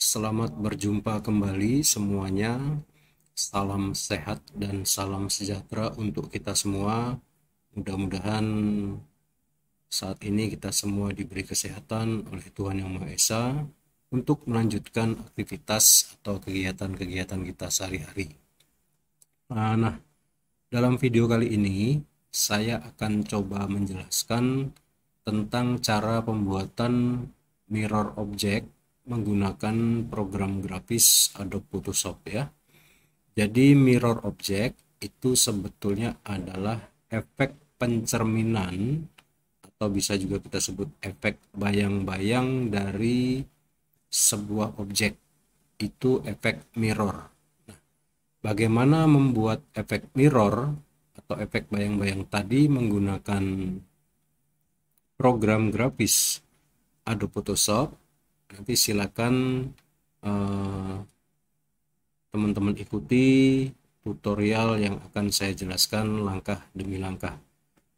Selamat berjumpa kembali semuanya. Salam sehat dan salam sejahtera untuk kita semua. Mudah-mudahan saat ini kita semua diberi kesehatan oleh Tuhan Yang Maha Esa untuk melanjutkan aktivitas atau kegiatan-kegiatan kita sehari-hari. Nah, dalam video kali ini saya akan coba menjelaskan tentang cara pembuatan mirror object menggunakan program grafis Adobe Photoshop ya. Jadi mirror object itu sebetulnya adalah efek pencerminan atau bisa juga kita sebut efek bayang-bayang dari sebuah objek. Itu efek mirror. Nah, bagaimana membuat efek mirror atau efek bayang-bayang tadi menggunakan program grafis Adobe Photoshop? Nanti silakan teman-teman ikuti tutorial yang akan saya jelaskan langkah demi langkah.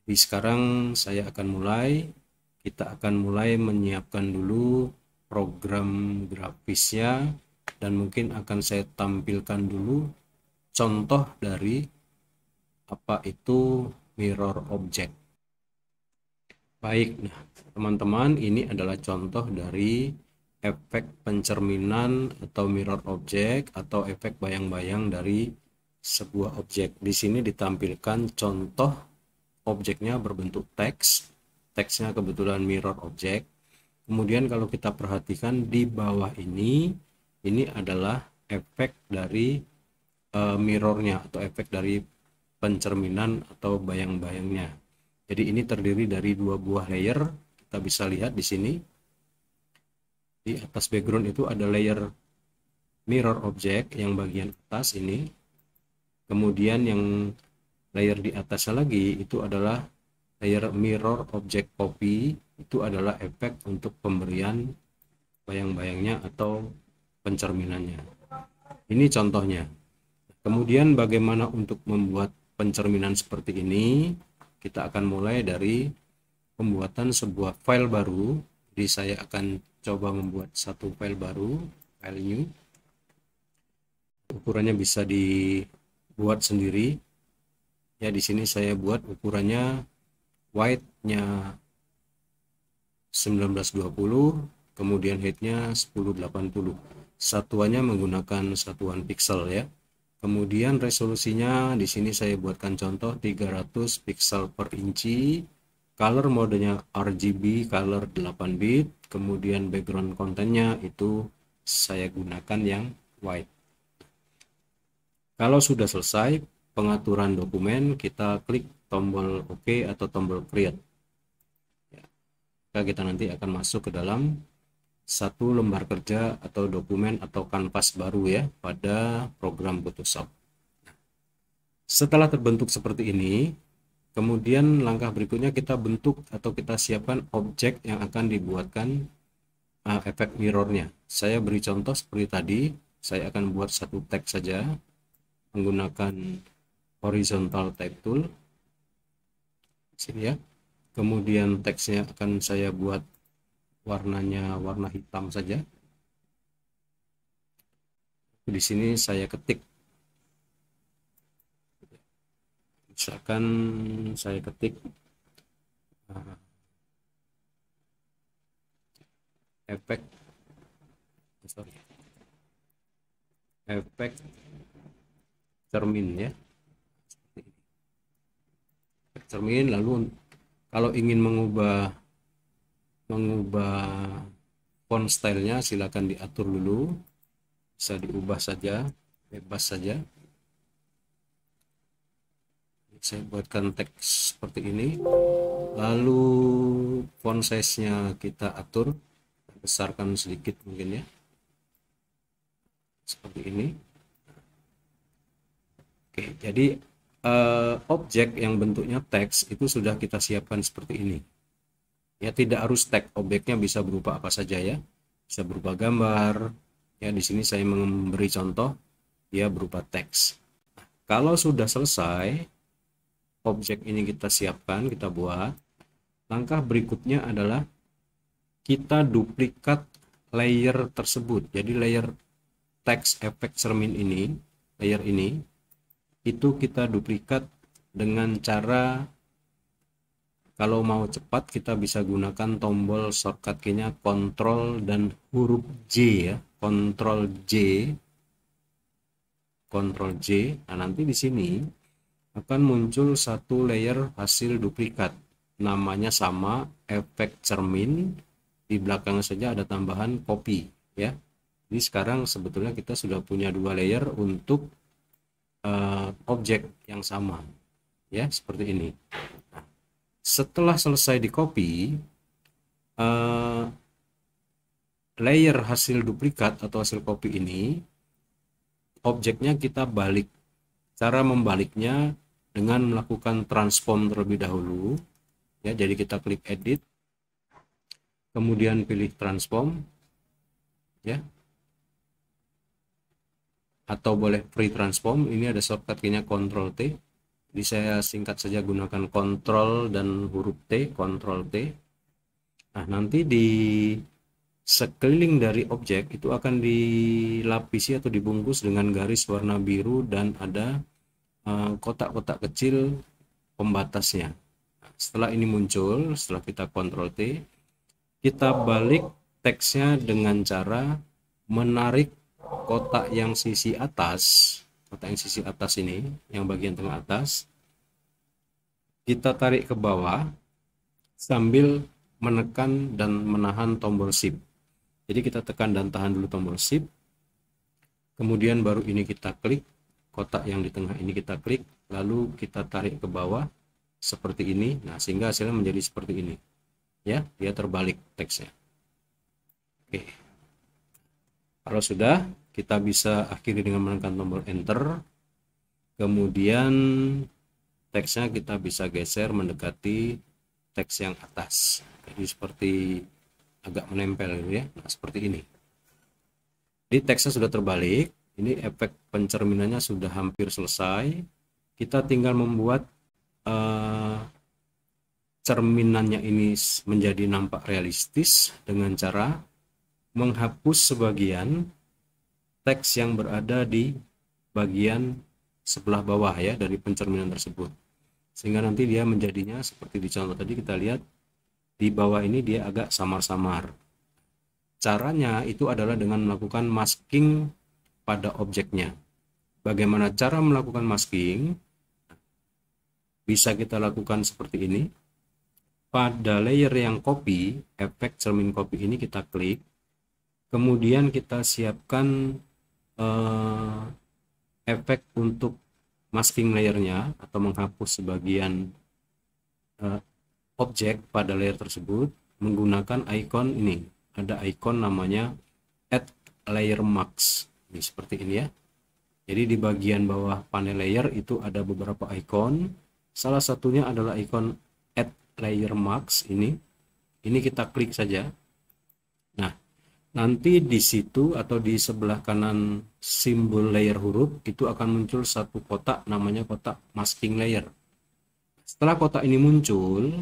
Jadi sekarang saya akan mulai. Kita akan mulai menyiapkan dulu program grafisnya dan mungkin akan saya tampilkan dulu contoh dari apa itu mirror object. Baik, nah teman-teman, ini adalah contoh dari efek pencerminan atau mirror object atau efek bayang-bayang dari sebuah objek. Di sini ditampilkan contoh objeknya berbentuk teks. Teksnya kebetulan mirror object. Kemudian kalau kita perhatikan di bawah ini adalah efek dari mirrornya atau efek dari pencerminan atau bayang-bayangnya. Jadi ini terdiri dari dua buah layer. Kita bisa lihat di sini. Di atas background itu ada layer mirror object yang bagian atas ini. Kemudian yang layer di atasnya lagi itu adalah layer mirror object copy. Itu adalah efek untuk pemberian bayang-bayangnya atau pencerminannya. Ini contohnya. Kemudian bagaimana untuk membuat pencerminan seperti ini? Kita akan mulai dari pembuatan sebuah file baru. Jadi saya akan coba membuat satu file baru, file new. Ukurannya bisa dibuat sendiri. Ya, di sini saya buat ukurannya width-nya 1920, kemudian height-nya 1080. Satuannya menggunakan satuan pixel ya. Kemudian resolusinya di sini saya buatkan contoh 300 pixel per inci. Color modenya RGB, color 8 bit. Kemudian background kontennya itu saya gunakan yang white. Kalau sudah selesai pengaturan dokumen, kita klik tombol OK atau tombol create. Kita nanti akan masuk ke dalam satu lembar kerja atau dokumen atau kanvas baru ya pada program Photoshop. Setelah terbentuk seperti ini, kemudian langkah berikutnya kita bentuk atau kita siapkan objek yang akan dibuatkan efek mirrornya. Saya beri contoh seperti tadi, saya akan buat satu teks saja menggunakan horizontal type tool. Sini ya. Kemudian teksnya akan saya buat warnanya warna hitam saja. Di sini saya ketik, misalkan saya ketik efek cermin ya, efek cermin. Lalu kalau ingin mengubah font stylenya, silakan diatur dulu, bisa diubah saja, bebas saja. Saya buatkan teks seperti ini, lalu font size-nya kita atur, besarkan sedikit mungkin ya, seperti ini. Oke, jadi objek yang bentuknya teks itu sudah kita siapkan seperti ini ya. Tidak harus teks, objeknya bisa berupa apa saja ya, bisa berupa gambar ya. Di sini saya memberi contoh dia berupa teks. Kalau sudah selesai objek ini kita siapkan, kita buat, langkah berikutnya adalah kita duplikat layer tersebut. Jadi layer teks efek cermin ini, layer ini, itu kita duplikat dengan cara, kalau mau cepat kita bisa gunakan tombol shortcut key-nya Ctrl dan huruf J ya, Ctrl J, Ctrl J. Nah, nanti di sini akan muncul satu layer hasil duplikat, namanya sama, efek cermin, di belakang saja ada tambahan copy ya. Jadi sekarang sebetulnya kita sudah punya dua layer untuk objek yang sama ya, seperti ini. Nah, setelah selesai di copy, layer hasil duplikat atau hasil copy ini, objeknya kita balik. Cara membaliknya dengan melakukan transform terlebih dahulu ya. Jadi kita klik edit, kemudian pilih transform ya, atau boleh free transform. Ini ada shortcut key-nya Ctrl T. Jadi saya singkat saja gunakan Ctrl dan huruf T, Ctrl T. Nah, nanti di sekeliling dari objek itu akan dilapisi atau dibungkus dengan garis warna biru dan ada kotak-kotak kecil pembatasnya. Nah, setelah ini muncul, setelah kita Ctrl T, kita balik teksnya dengan cara menarik kotak yang sisi atas, kotak yang sisi atas ini, yang bagian tengah atas, kita tarik ke bawah sambil menekan dan menahan tombol shift. Jadi kita tekan dan tahan dulu tombol shift, kemudian baru ini kita klik, kotak yang di tengah ini kita klik, lalu kita tarik ke bawah seperti ini. Nah, sehingga hasilnya menjadi seperti ini ya, dia terbalik teksnya. Oke, kalau sudah, kita bisa akhiri dengan menekan tombol enter, kemudian teksnya kita bisa geser mendekati teks yang atas, jadi seperti agak menempel gitu ya. Nah, seperti ini. Jadi teksnya sudah terbalik, ini efek pencerminannya sudah hampir selesai. Kita tinggal membuat cerminannya ini menjadi nampak realistis dengan cara menghapus sebagian teks yang berada di bagian sebelah bawah ya dari pencerminan tersebut, sehingga nanti dia menjadinya seperti di contoh tadi kita lihat, di bawah ini dia agak samar-samar. Caranya itu adalah dengan melakukan masking pada objeknya. Bagaimana cara melakukan masking? Bisa kita lakukan seperti ini. Pada layer yang copy, efek cermin copy ini kita klik, kemudian kita siapkan efek untuk masking layernya atau menghapus sebagian objek pada layer tersebut menggunakan icon ini. Ada icon namanya add layer mask, ini seperti ini ya. Jadi di bagian bawah panel layer itu ada beberapa icon, salah satunya adalah icon add layer mask ini kita klik saja. Nah, nanti di situ atau di sebelah kanan simbol layer huruf itu akan muncul satu kotak namanya kotak masking layer. Setelah kotak ini muncul,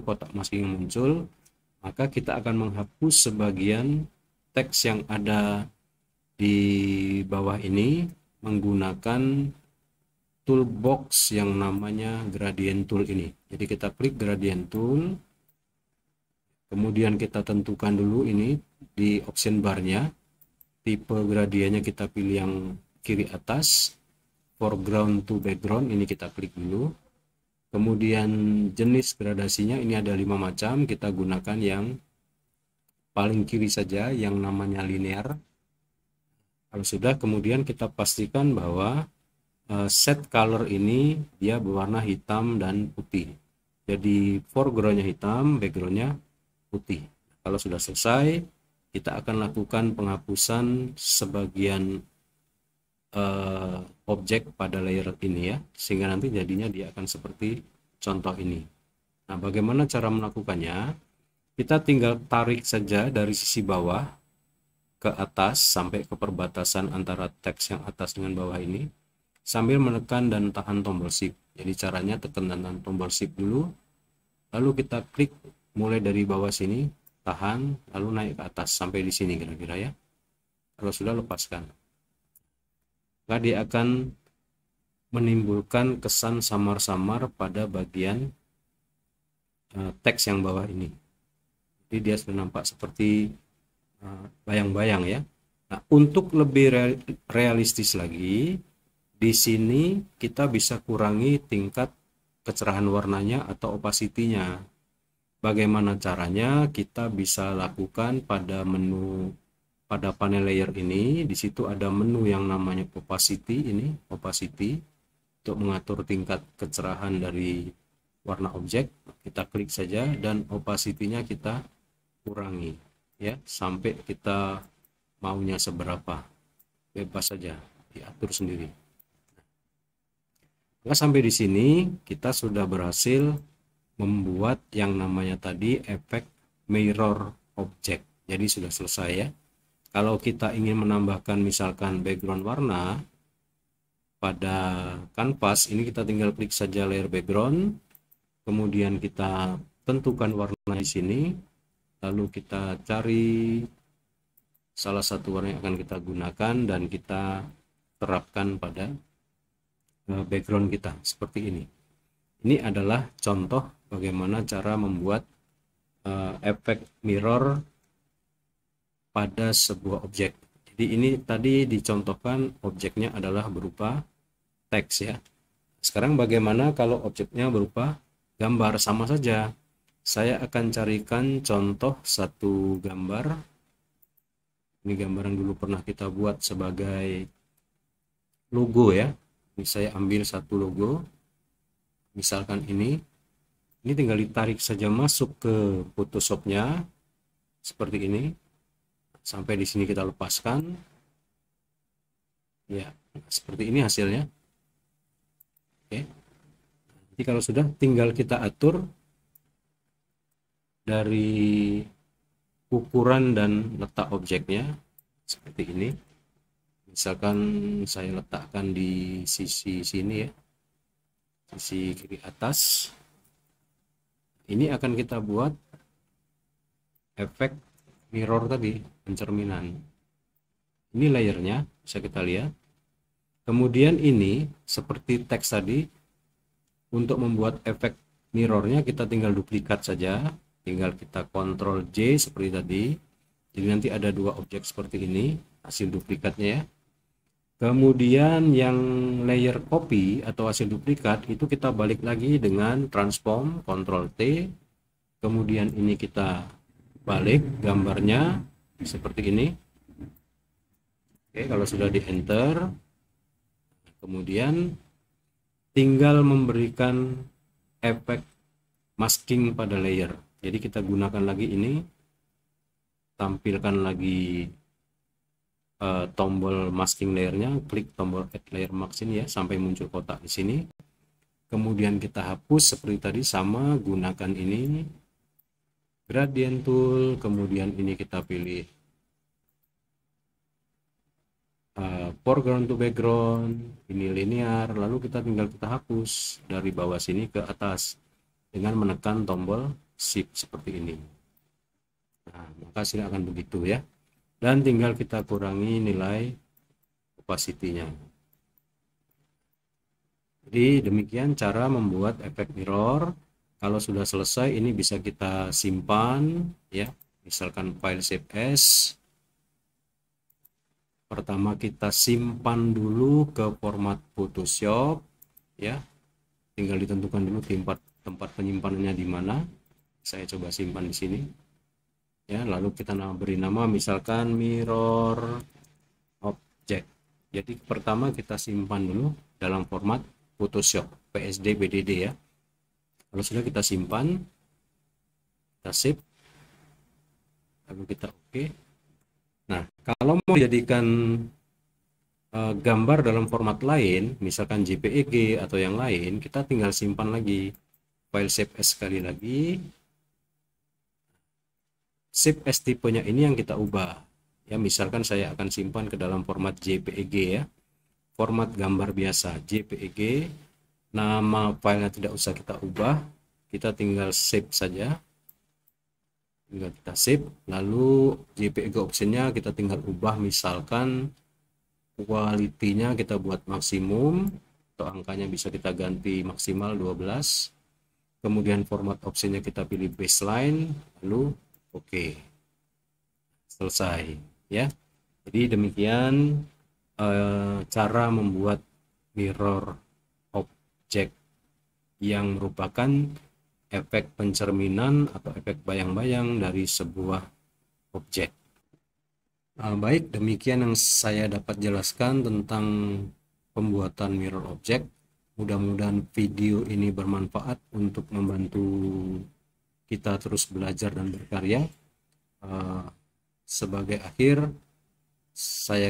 kotak masking muncul, maka kita akan menghapus sebagian teks yang ada di bawah ini menggunakan toolbox yang namanya gradient tool ini. Jadi kita klik gradient tool, kemudian kita tentukan dulu ini di option barnya, tipe gradiennya kita pilih yang kiri atas, foreground to background ini kita klik dulu. Kemudian jenis gradasinya ini ada 5 macam, kita gunakan yang paling kiri saja yang namanya linear. Kalau sudah, kemudian kita pastikan bahwa set color ini dia berwarna hitam dan putih. Jadi foregroundnya hitam, backgroundnya putih. Kalau sudah selesai, kita akan lakukan penghapusan sebagian objek pada layer ini ya, sehingga nanti jadinya dia akan seperti contoh ini. Nah, bagaimana cara melakukannya? Kita tinggal tarik saja dari sisi bawah ke atas sampai ke perbatasan antara teks yang atas dengan bawah ini, sambil menekan dan tahan tombol shift. Jadi caranya tekan dan tahan tombol shift dulu, lalu kita klik mulai dari bawah sini, tahan, lalu naik ke atas sampai di sini kira-kira ya. Kalau sudah, lepaskan. Maka dia akan menimbulkan kesan samar-samar pada bagian teks yang bawah ini. Jadi dia sudah nampak seperti bayang-bayang ya. Nah, untuk lebih realistis lagi, di sini kita bisa kurangi tingkat kecerahan warnanya atau opacity-nya. Bagaimana caranya? Kita bisa lakukan pada menu, pada panel layer ini. Di situ ada menu yang namanya opacity, ini opacity, untuk mengatur tingkat kecerahan dari warna objek. Kita klik saja dan opacity-nya kita kurangi ya, sampai kita maunya seberapa, bebas saja, diatur sendiri. Nah, sampai di sini kita sudah berhasil membuat yang namanya tadi efek mirror object. Jadi sudah selesai ya. Kalau kita ingin menambahkan misalkan background warna pada kanvas ini, kita tinggal klik saja layer background, kemudian kita tentukan warna di sini, lalu kita cari salah satu warna yang akan kita gunakan dan kita terapkan pada background kita seperti ini. Ini adalah contoh bagaimana cara membuat efek mirror pada sebuah objek. Jadi ini tadi dicontohkan objeknya adalah berupa teks ya. Sekarang bagaimana kalau objeknya berupa gambar? Sama saja. Saya akan carikan contoh satu gambar. Ini gambar yang dulu pernah kita buat sebagai logo ya. Ini saya ambil satu logo. Misalkan ini tinggal ditarik saja masuk ke Photoshop-nya seperti ini. Sampai di sini kita lepaskan. Ya, seperti ini hasilnya. Oke. Jadi kalau sudah, tinggal kita atur dari ukuran dan letak objeknya seperti ini. Misalkan saya letakkan di sisi sini ya, sisi kiri atas. Ini akan kita buat efek mirror tadi, pencerminan. Ini layernya, bisa kita lihat. Kemudian ini seperti teks tadi, untuk membuat efek mirrornya kita tinggal duplikat saja, tinggal kita Ctrl J seperti tadi. Jadi nanti ada dua objek seperti ini hasil duplikatnya ya. Kemudian yang layer copy atau hasil duplikat itu kita balik lagi dengan transform Ctrl T. Kemudian ini kita balik gambarnya seperti ini. Oke, kalau sudah di enter, kemudian tinggal memberikan efek masking pada layer. Jadi kita gunakan lagi ini, tampilkan lagi tombol masking layernya, klik tombol add layer mask ini ya, sampai muncul kotak di sini. Kemudian kita hapus seperti tadi, sama gunakan ini gradient tool, kemudian ini kita pilih foreground to background, ini linear, lalu kita tinggal kita hapus dari bawah sini ke atas dengan menekan tombol shift seperti ini. Nah, maka hasilnya akan begitu ya. Dan tinggal kita kurangi nilai opacity-nya. Jadi demikian cara membuat efek mirror. Kalau sudah selesai, ini bisa kita simpan ya. Misalkan file save as. Pertama kita simpan dulu ke format Photoshop ya. Tinggal ditentukan dulu tempat penyimpanannya di mana. Saya coba simpan di sini. Ya, lalu kita beri nama misalkan mirror object. Jadi pertama kita simpan dulu dalam format Photoshop PSD BDD ya. Kalau sudah kita simpan, kita save, lalu kita oke. Nah, kalau mau dijadikan gambar dalam format lain, misalkan JPEG atau yang lain, kita tinggal simpan lagi file save as sekali lagi. Save as tipenya ini yang kita ubah ya, misalkan saya akan simpan ke dalam format JPEG ya, format gambar biasa JPEG. Nama filenya tidak usah kita ubah, kita tinggal save saja tinggal kita save. Lalu JPEG optionnya kita tinggal ubah, misalkan quality-nya kita buat maksimum atau angkanya bisa kita ganti maksimal 12. Kemudian format optionnya kita pilih baseline, lalu oke. Selesai ya. Jadi demikian cara membuat mirror object yang merupakan efek pencerminan atau efek bayang-bayang dari sebuah objek. Baik, demikian yang saya dapat jelaskan tentang pembuatan mirror object. Mudah-mudahan video ini bermanfaat untuk membantu kita terus belajar dan berkarya. Sebagai akhir, saya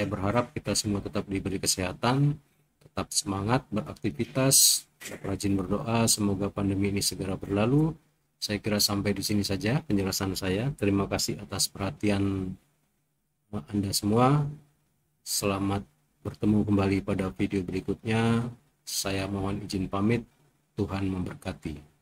berharap kita semua tetap diberi kesehatan, tetap semangat beraktivitas, tetap rajin berdoa, semoga pandemi ini segera berlalu. Saya kira sampai di sini saja penjelasan saya. Terima kasih atas perhatian Anda semua. Selamat bertemu kembali pada video berikutnya. Saya mohon izin pamit. Tuhan memberkati.